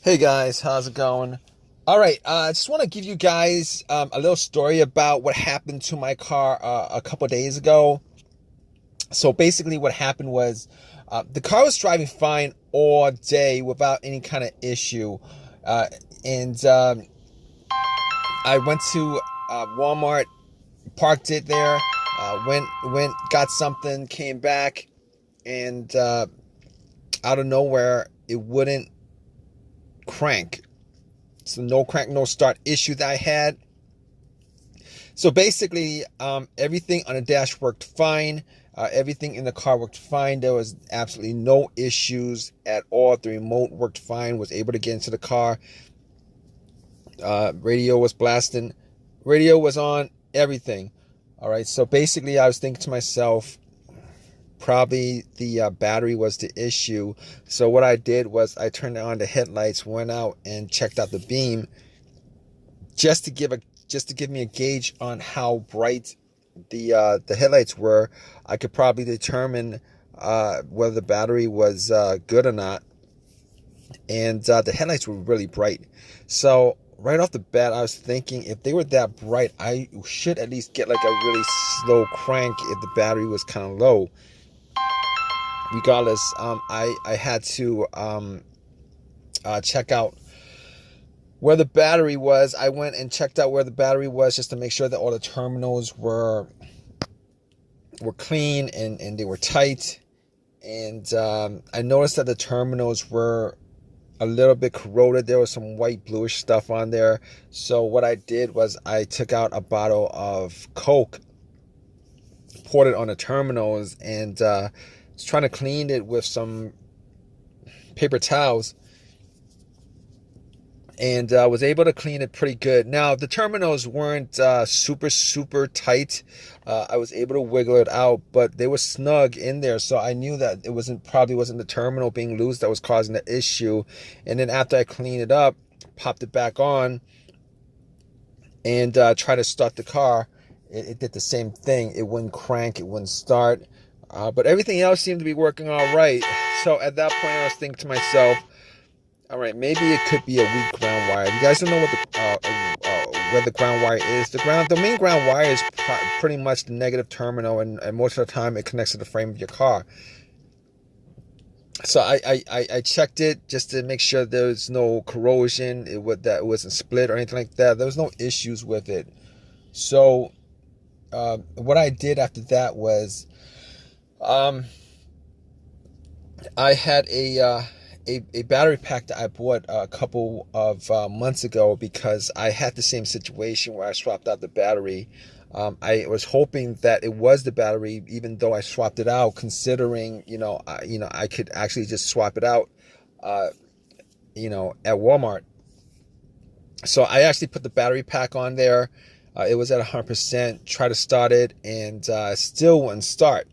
Hey guys, how's it going? All right, I just want to give you guys a little story about what happened to my car a couple days ago. So basically, what happened was the car was driving fine all day without any kind of issue, and I went to Walmart, parked it there, went got something, came back, and out of nowhere it wouldn't crank. So no crank, no start issue that I had. So basically, everything on the dash worked fine. Everything in the car worked fine. There was absolutely no issues at all. The remote worked fine. Was able to get into the car. Radio was blasting. Radio was on. Everything. All right. So basically, I was thinking to myself, probably the battery was the issue. So what I did was I turned on the headlights, went out and checked out the beam, just to give me a gauge on how bright the headlights were. I could probably determine whether the battery was good or not. And the headlights were really bright. So right off the bat, I was thinking if they were that bright, I should at least get like a really slow crank if the battery was kind of low. Regardless, I had to check out where the battery was. I went and checked out where the battery was just to make sure that all the terminals were clean and they were tight. And I noticed that the terminals were a little bit corroded. There was some white bluish stuff on there. So what I did was I took out a bottle of Coke, poured it on the terminals, and was trying to clean it with some paper towels, and was able to clean it pretty good. Now the terminals weren't super tight. I was able to wiggle it out, but they were snug in there, so I knew that it probably wasn't the terminal being loose that was causing the issue. And then after I cleaned it up, popped it back on, and tried to start the car, it did the same thing. It wouldn't crank, it wouldn't start. But everything else seemed to be working all right. So at that point, I was thinking to myself, all right, maybe it could be a weak ground wire. If you guys don't know what where the ground wire is, the main ground wire is pretty much the negative terminal, and most of the time it connects to the frame of your car. So I checked it just to make sure there was no corrosion, that it wasn't split or anything like that. There was no issues with it. So what I did after that was, I had a battery pack that I bought a couple of months ago, because I had the same situation where I swapped out the battery. I was hoping that it was the battery, even though I swapped it out, considering I could actually just swap it out at Walmart. So I actually put the battery pack on there. It was at 100%. Tried to start it, and still wouldn't start.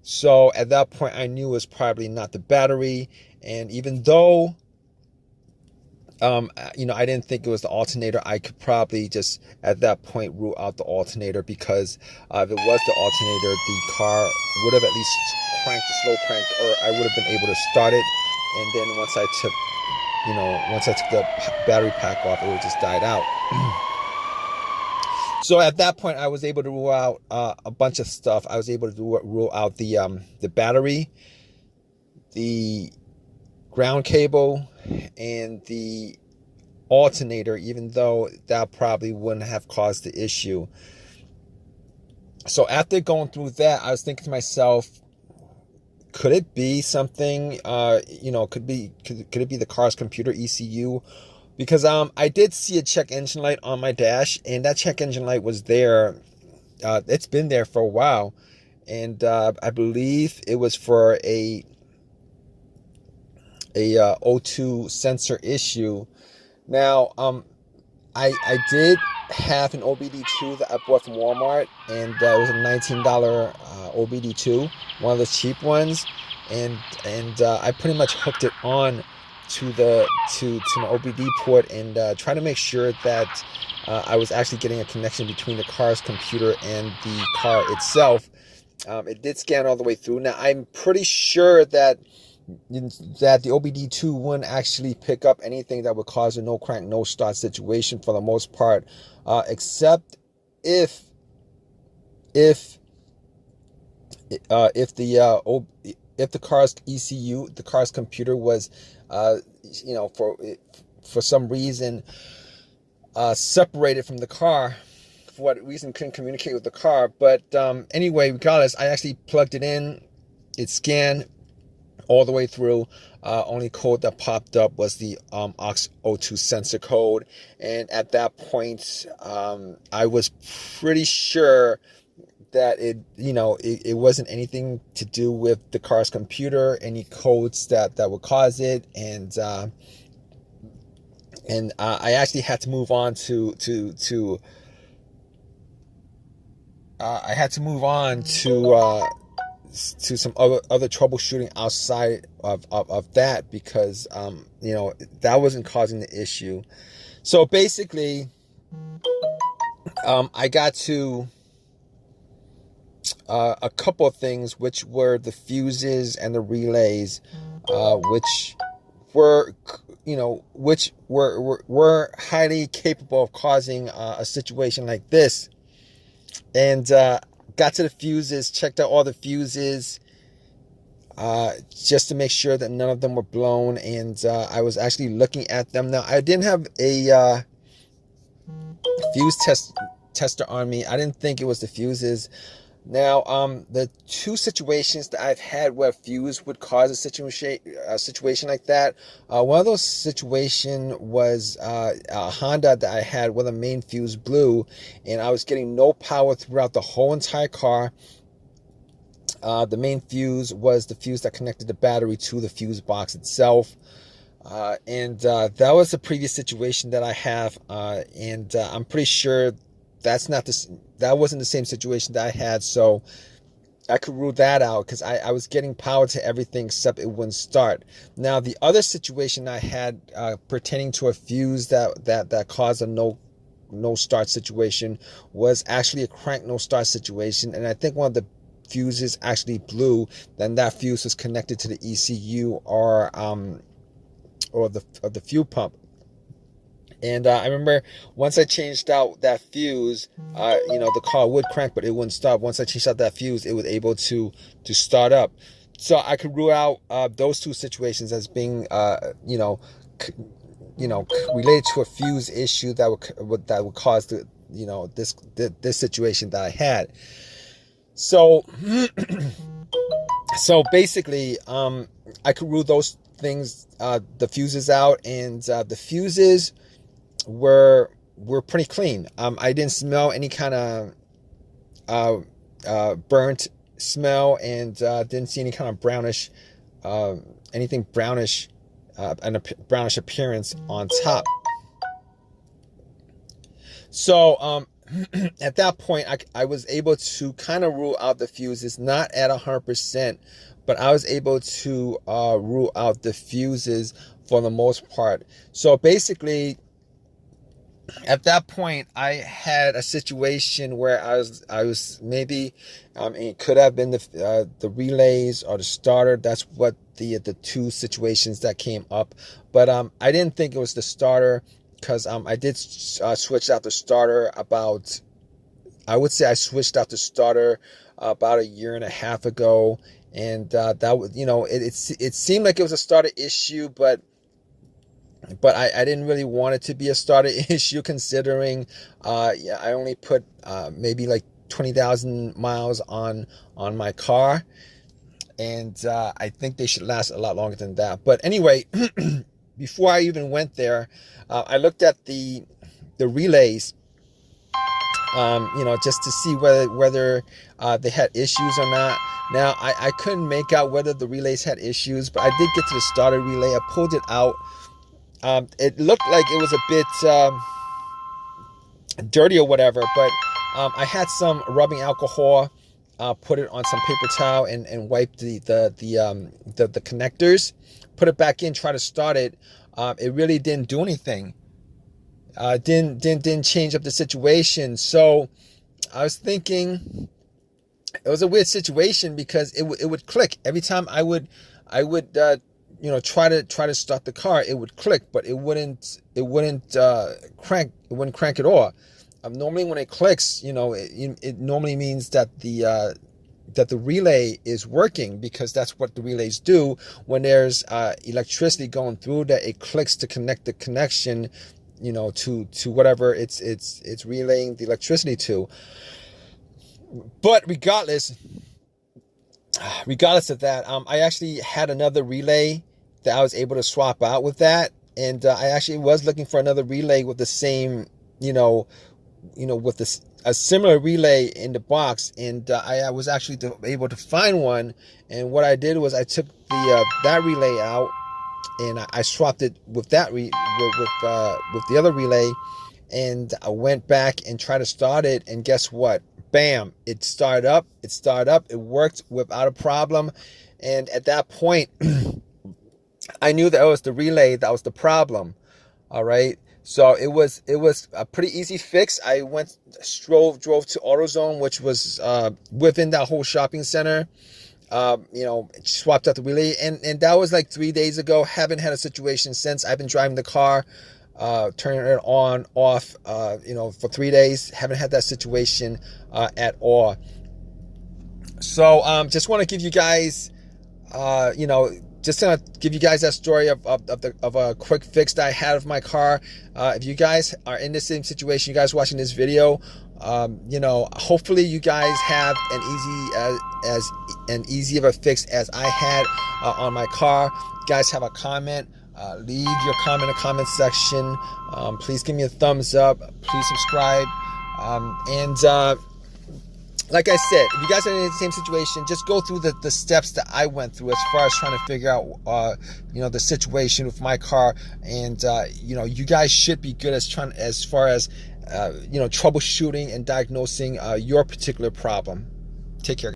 So at that point, I knew it was probably not the battery. And even though, I didn't think it was the alternator, I could probably just at that point rule out the alternator, because if it was the alternator, the car would have at least cranked a slow crank, or I would have been able to start it. And then once I took the battery pack off, it would just died out. So at that point, I was able to rule out a bunch of stuff. I was able to rule out the battery, the ground cable, and the alternator, even though that probably wouldn't have caused the issue. So after going through that, I was thinking to myself, could it be something? Could it be the car's computer ECU? Because I did see a check engine light on my dash, and that check engine light was there. It's been there for a while, and I believe it was for a O2 sensor issue. Now, I did have an OBD2 that I bought from Walmart, and it was a $19 OBD2, one of the cheap ones, and I pretty much hooked it on to my OBD port, and try to make sure that I was actually getting a connection between the car's computer and the car itself. It did scan all the way through. Now I'm pretty sure that that the OBD2 wouldn't actually pick up anything that would cause a no crank, no start situation for the most part, except if if if the car's ECU, the car's computer was, for some reason separated from the car. For what reason couldn't communicate with the car. But anyway, regardless, I actually plugged it in. It scanned all the way through. Only code that popped up was the aux02 sensor code, and at that point, I was pretty sure that it wasn't anything to do with the car's computer, any codes that would cause it, and I actually had to move on to I had to move on to some other troubleshooting outside of that, because that wasn't causing the issue. So basically, I got to a couple of things, which were the fuses and the relays, which were highly capable of causing a situation like this. And got to the fuses, checked out all the fuses, just to make sure that none of them were blown. And I was actually looking at them. Now, I didn't have a fuse tester on me. I didn't think it was the fuses. Now, the two situations that I've had where fuse would cause a situation like that, one of those situations was a Honda that I had where the main fuse blew, and I was getting no power throughout the whole entire car. The main fuse was the fuse that connected the battery to the fuse box itself. And that was the previous situation that I have, and I'm pretty sure that wasn't the same situation that I had, so I could rule that out, because I was getting power to everything except it wouldn't start. Now, the other situation I had pertaining to a fuse that caused a no start situation was actually a crank no start situation, and I think one of the fuses actually blew. Then that fuse was connected to the ECU or the fuel pump. And I remember once I changed out that fuse, the car would crank, but it wouldn't stop. Once I changed out that fuse, it was able to start up. So I could rule out those two situations as being, related to a fuse issue that would cause this situation that I had. So, so basically, I could rule those things, the fuses out, and the fuses were pretty clean. I didn't smell any kind of burnt smell, and didn't see any kind of brownish, anything brownish, and a brownish appearance on top. So at that point, I was able to kind of rule out the fuses, not at 100%, but I was able to rule out the fuses for the most part. So basically, at that point, I had a situation where I was maybe, it could have been the relays or the starter. That's what the two situations that came up. But I didn't think it was the starter, because I did switch out the starter about, I would say I switched out the starter about 1.5 years ago, and that was, it seemed like it was a starter issue, but I didn't really want it to be a starter issue, considering I only put maybe like 20,000 miles on my car, and I think they should last a lot longer than that. But anyway, before I even went there, I looked at the relays, just to see whether they had issues or not. Now, I couldn't make out whether the relays had issues, but I did get to the starter relay. I pulled it out. It looked like it was a bit dirty or whatever, but I had some rubbing alcohol, put it on some paper towel, and wiped the connectors, put it back in, try to start it. It really didn't do anything. Didn't change up the situation. So I was thinking it was a weird situation, because it would click every time I would try to start the car, it would click, but it wouldn't crank. It wouldn't crank at all. Normally when it clicks, it normally means that the relay is working, because that's what the relays do when there's electricity going through, that it clicks to connect the connection, to whatever it's relaying the electricity to. But regardless of that, I actually had another relay that I was able to swap out with that, and I actually was looking for another relay with the same, with a similar relay in the box, and I was actually able to find one. And what I did was I took that relay out, and I swapped it with that with the other relay, and I went back and tried to start it, and guess what? Bam! It started up. It worked without a problem. And at that point, I knew that it was the relay that was the problem. All right. So it was a pretty easy fix. I drove to AutoZone, which was within that whole shopping center. Swapped out the relay, and that was like 3 days ago. Haven't had a situation since. I've been driving the car, turning it on, off, for 3 days. Haven't had that situation at all. So just want to give you guys, just gonna give you guys that story of a quick fix that I had of my car. If you guys are in the same situation, you guys watching this video, hopefully you guys have an easy of a fix as I had on my car. You guys have a comment, leave your comment in the comment section. Please give me a thumbs up. Please subscribe. Like I said, if you guys are in the same situation, just go through the steps that I went through as far as trying to figure out, the situation with my car. And, you guys should be good as far as, troubleshooting and diagnosing your particular problem. Take care.